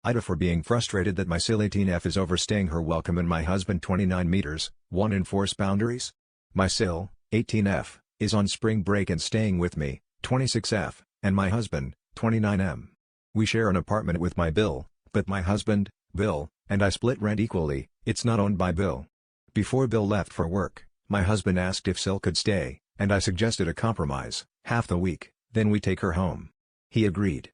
Ida for being frustrated that my SIL 18F is overstaying her welcome and my husband 29 meters, 1 enforce boundaries. My SIL, 18F, is on spring break and staying with me, 26F, and my husband, 29M. We share an apartment with my Bill, but my husband, Bill, and I split rent equally. It's not owned by Bill. Before Bill left for work, my husband asked if SIL could stay, and I suggested a compromise, half the week, then we take her home. He agreed.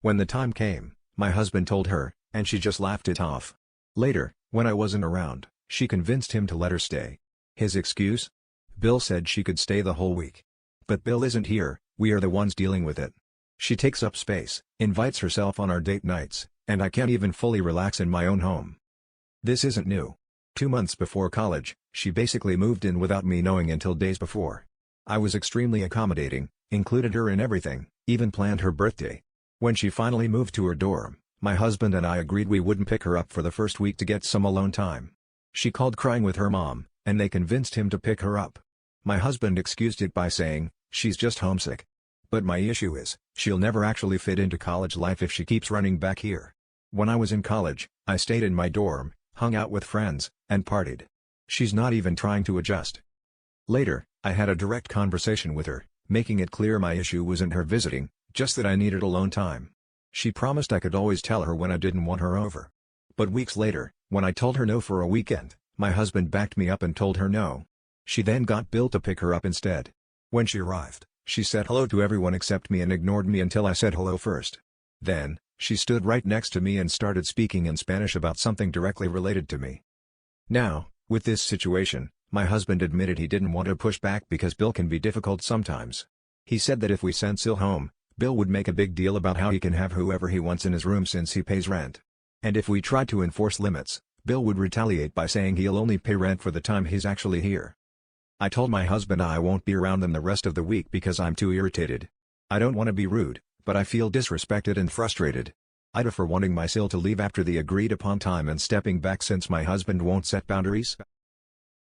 When the time came, my husband told her, and she just laughed it off. Later, when I wasn't around, she convinced him to let her stay. His excuse? Bill said she could stay the whole week. But Bill isn't here, we are the ones dealing with it. She takes up space, invites herself on our date nights, and I can't even fully relax in my own home. This isn't new. 2 months before college, she basically moved in without me knowing until days before. I was extremely accommodating, included her in everything, even planned her birthday. When she finally moved to her dorm, my husband and I agreed we wouldn't pick her up for the first week to get some alone time. She called crying with her mom, and they convinced him to pick her up. My husband excused it by saying, "She's just homesick." But my issue is, she'll never actually fit into college life if she keeps running back here. When I was in college, I stayed in my dorm, hung out with friends, and partied. She's not even trying to adjust. Later, I had a direct conversation with her, making it clear my issue wasn't her visiting, just that I needed alone time. She promised I could always tell her when I didn't want her over. But weeks later, when I told her no for a weekend, my husband backed me up and told her no. She then got Bill to pick her up instead. When she arrived, she said hello to everyone except me and ignored me until I said hello first. Then, she stood right next to me and started speaking in Spanish about something directly related to me. Now, with this situation, my husband admitted he didn't want to push back because Bill can be difficult sometimes. He said that if we sent SIL home, Bill would make a big deal about how he can have whoever he wants in his room since he pays rent. And if we tried to enforce limits, Bill would retaliate by saying he'll only pay rent for the time he's actually here. I told my husband I won't be around them the rest of the week because I'm too irritated. I don't want to be rude, but I feel disrespected and frustrated. Ida for wanting my SIL to leave after the agreed upon time and stepping back since my husband won't set boundaries.